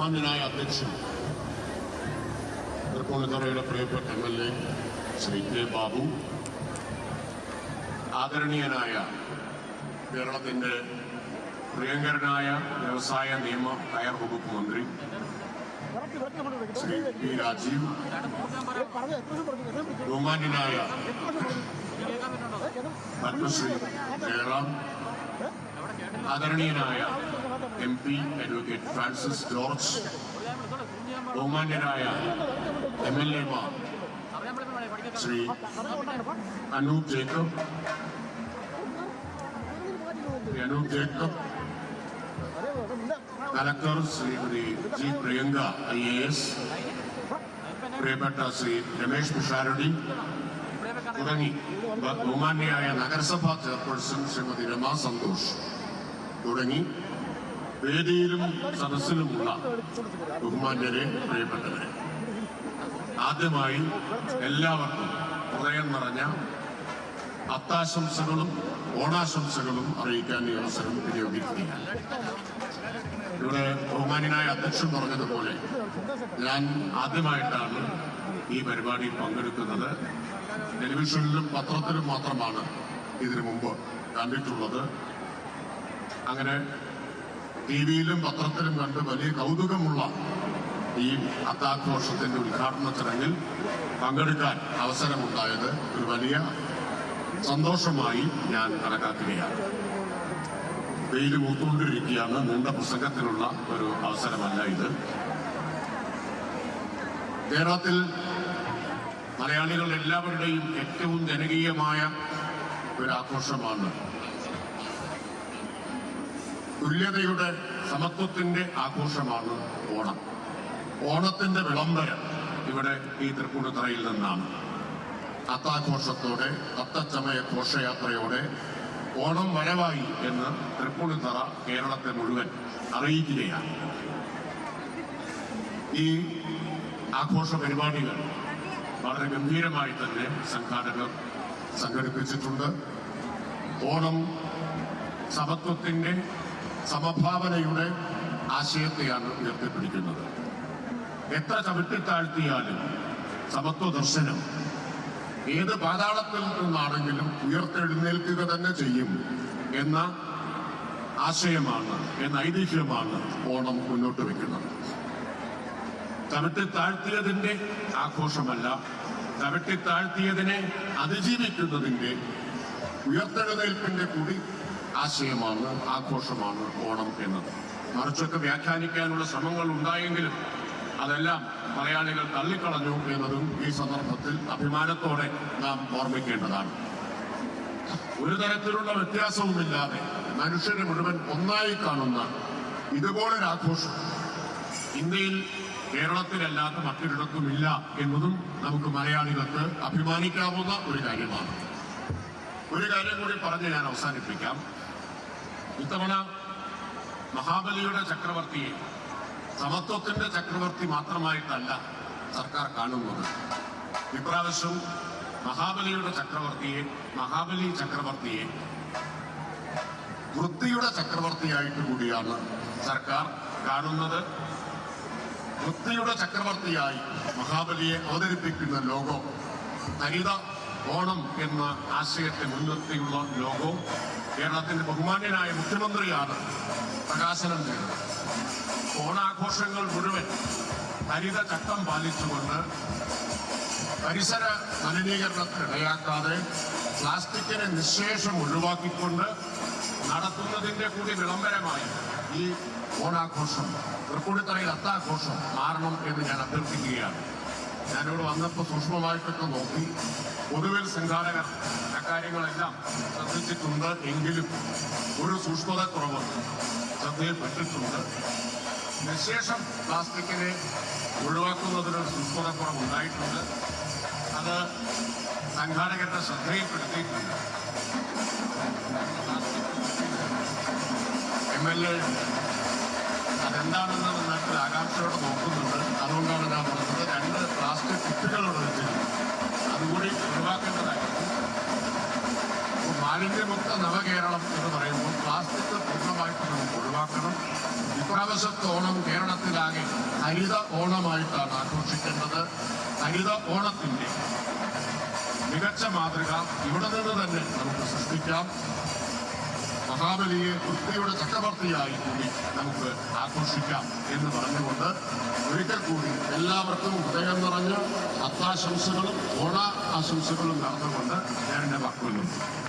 ബഹുമാന്യനായ അധ്യക്ഷൻ തൃപ്പൂണിത്തുറയുടെ പ്രിയപ്പെട്ട MLA ശ്രീ കെ ബാബു, ആദരണീയനായ കേരളത്തിൻ്റെ പ്രിയങ്കരനായ വ്യവസായ നിയമ കയർ വകുപ്പ് മന്ത്രി ശ്രീ പി രാജീവ്, ബഹുമാന്യനായ പത്മശ്രീ ജയറാം, ആദരണീയനായ MP അഡ്വക്കേറ്റ് ഫ്രാൻസിസ് ജോർജ്, ബഹുമാന്യനായ MLA-മാർ Shri Anoop Jacob, collector Shrimati G Priyanka IAS, പ്രിയപ്പെട്ട ശ്രീ രമേശ് പിഷാരടി തുടങ്ങി ബഹുമാന്യയായ നഗരസഭാ ചെയർപേഴ്സൺ ശ്രീമതി രമാ സന്തോഷ് തുടങ്ങി വേദിയിലും സദസ്സിലുമുള്ള ബഹുമാന്യരെ, പ്രിയപ്പെട്ടവരെ, ആദ്യമായി എല്ലാവർക്കും ഹൃദയം നിറഞ്ഞ അത്താശംസകളും ഓണാശംസകളും അറിയിക്കാൻ ഈ അവസരം വിനിയോഗിക്കുകയാണ്. ഇവിടെ ബഹുമാന്യനായ അധ്യക്ഷൻ പറഞ്ഞതുപോലെ ഞാൻ ആദ്യമായിട്ടാണ് ഈ പരിപാടിയിൽ പങ്കെടുക്കുന്നത്. ടെലിവിഷനിലും പത്രത്തിലും മാത്രമാണ് ഇതിനു മുമ്പ് കണ്ടിട്ടുള്ളത്. അങ്ങനെ TV-യിലും പത്രത്തിലും കണ്ട് വലിയ കൗതുകമുള്ള ഈ അത്താഘോഷത്തിന്റെ ഉദ്ഘാടന ചടങ്ങിൽ പങ്കെടുക്കാൻ അവസരമുണ്ടായത് ഒരു വലിയ സന്തോഷമായി ഞാൻ കണക്കാക്കുകയാണ്. വെയിൽ മൂത്തുകൊണ്ടിരിക്കുകയാണ്. നീണ്ട പ്രസംഗത്തിനുള്ള ഒരു അവസരമല്ല ഇത്. കേരളത്തിൽ മലയാളികൾ എല്ലാവരുടെയും ഏറ്റവും ജനകീയമായ ഒരു ആഘോഷമാണ്. തുല്യതയുടെ, സമത്വത്തിന്റെ ആഘോഷമാണ് ഓണം. ഓണത്തിന്റെ വിളംബരം ഇവിടെ ഈ തൃപ്പൂണിത്തുറയിൽ നിന്നാണ്. അത്താഘോഷത്തോടെ, അത്തച്ചമയ ഘോഷയാത്രയോടെ ഓണം വരവായി എന്ന് തൃപ്പൂണിത്തുറ കേരളത്തെ മുഴുവൻ അറിയിക്കുകയാണ്. ഈ ആഘോഷ പരിപാടികൾ വളരെ ഗംഭീരമായി തന്നെ സംഘാടകർ സംഘടിപ്പിച്ചിട്ടുണ്ട്. ഓണം സമത്വത്തിന്റെ, സമഭാവനയുടെ ആശയത്തെയാണ് ഉയർത്തിപ്പിടിക്കുന്നത്. എത്ര ചവിട്ടിത്താഴ്ത്തിയാലും സമത്വ ദർശനം ഏത് പാതാളത്തിൽ നിന്നാണെങ്കിലും ഉയർത്തെഴുന്നേൽക്കുക തന്നെ ചെയ്യും എന്ന ആശയമാണ്, എന്ന ഐതിഹ്യമാണ് ഓണം മുന്നോട്ട് വെക്കുന്നത്. ചവിട്ടിത്താഴ്ത്തിയതിന്റെ ആഘോഷമല്ല, ചവിട്ടിത്താഴ്ത്തിയതിനെ അതിജീവിക്കുന്നതിന്റെ ഉയർത്തെഴുന്നേൽപ്പിന്റെ കൂടി ആശയമാണ്, ആഘോഷമാണ് ഓണം എന്നത്. മറിച്ചൊക്കെ വ്യാഖ്യാനിക്കാനുള്ള ശ്രമങ്ങൾ ഉണ്ടായെങ്കിലും അതെല്ലാം മലയാളികൾ തള്ളിക്കളഞ്ഞു എന്നതും ഈ സന്ദർഭത്തിൽ അഭിമാനത്തോടെ നാം ഓർമ്മിക്കേണ്ടതാണ്. ഒരു തരത്തിലുള്ള വ്യത്യാസവുമില്ലാതെ മനുഷ്യരെ മുഴുവൻ ഒന്നായി കാണുന്ന ഇതുപോലൊരാഘോഷം ഇന്ത്യയിൽ, കേരളത്തിലല്ലാത്ത മറ്റൊരിടത്തുമില്ല എന്നതും നമുക്ക് മലയാളികൾക്ക് അഭിമാനിക്കാവുന്ന ഒരു കാര്യമാണ്. ഒരു കാര്യം കൂടി പറഞ്ഞ് ഞാൻ അവസാനിപ്പിക്കാം. ഇത്തവണ മഹാബലിയുടെ ചക്രവർത്തിയെ സമത്വത്തിന്റെ ചക്രവർത്തി മാത്രമായിട്ടല്ല സർക്കാർ കാണുന്നത്. ഇപ്രാവശ്യം മഹാബലി ചക്രവർത്തിയെ വൃത്തിയുടെ ചക്രവർത്തിയായിട്ട് കൂടിയാണ് സർക്കാർ കാണുന്നത്. വൃത്തിയുടെ ചക്രവർത്തിയായി മഹാബലിയെ അവതരിപ്പിക്കുന്ന ലോഗോ, ഹരിത ഓണം എന്ന ആശയത്തെ മുൻനിർത്തിയുള്ള ലോഗോ കേരളത്തിന്റെ ബഹുമാന്യനായ മുഖ്യമന്ത്രിയാണ് പ്രകാശനം ചെയ്തത്. ഓണാഘോഷങ്ങൾ മുഴുവൻ ഹരിത ചട്ടം പാലിച്ചുകൊണ്ട്, പരിസര മലിനീകരണത്തിന് ഇടയാക്കാതെ, പ്ലാസ്റ്റിക്കിനെ നിശേഷം ഒഴിവാക്കിക്കൊണ്ട് നടത്തുന്നതിന്റെ കൂടി വിളംബരമായി ഈ ഓണാഘോഷം, തൃപ്പൂണിത്തുറയിൽ അത്താഘോഷം മാറണം എന്ന് ഞാൻ അഭ്യർത്ഥിക്കുകയാണ്. ഞാനിവിടെ വന്നപ്പോൾ സൂക്ഷ്മമായിട്ടൊക്കെ നോക്കി. പൊതുവിൽ സംഘാടകർ അക്കാര്യങ്ങളെല്ലാം ശ്രദ്ധിച്ചിട്ടുണ്ട്. എങ്കിലും ഒരു സൂക്ഷ്മത കുറവ് ശ്രദ്ധയിൽപ്പെട്ടിട്ടുണ്ട്. നിശേഷം പ്ലാസ്റ്റിക്കിനെ ഒഴിവാക്കുന്നതിനൊരു സൂക്ഷ്മതക്കുറവ് ഉണ്ടായിട്ടുണ്ട്. അത് സംഘാടകരുടെ ശ്രദ്ധയിൽപ്പെടുത്തിയിട്ടുണ്ട്. MLA അതെന്താണെന്ന് നന്നായിട്ട് ആകാംക്ഷയോടെ നോക്കുന്നുണ്ട്. അതുകൊണ്ടാണ് ഞാൻ പറഞ്ഞത് 2 പ്ലാസ്റ്റിക് കുപ്പികളോട് വെച്ചിട്ടുണ്ട്. അതുകൂടി ഒഴിവാക്കേണ്ടതായിരുന്നു. മാലിന്യമുക്ത നവകേരളം എന്ന് പറയുമ്പോൾ പ്ലാസ്റ്റിക് പൂർണ്ണമായിട്ട് നമുക്ക് ഒഴിവാക്കണം. ഇപ്രാവശ്യം പ്രാവശ്യത്തെ ഓണം കേരളത്തിലാകെ ഹരിത ഓണമായിട്ടാണ് ആഘോഷിക്കേണ്ടത്. ഹരിത ഓണത്തിന്റെ മികച്ച മാതൃക ഇവിടെ നിന്ന് തന്നെ നമുക്ക് സൃഷ്ടിക്കാം. മഹാബലിയെ വൃത്തിയുടെ ചക്രവർത്തിയായി കൂടി നമുക്ക് ആഘോഷിക്കാം എന്ന് പറഞ്ഞുകൊണ്ട് ഒരിക്കൽ കൂടി എല്ലാവർക്കും ഹൃദയം നിറഞ്ഞ അത്താശംസകളും ഓണ ആശംസകളും നടന്നുകൊണ്ട് ഞാൻ എന്റെ വാക്കുകൾ നിർത്തുന്നു.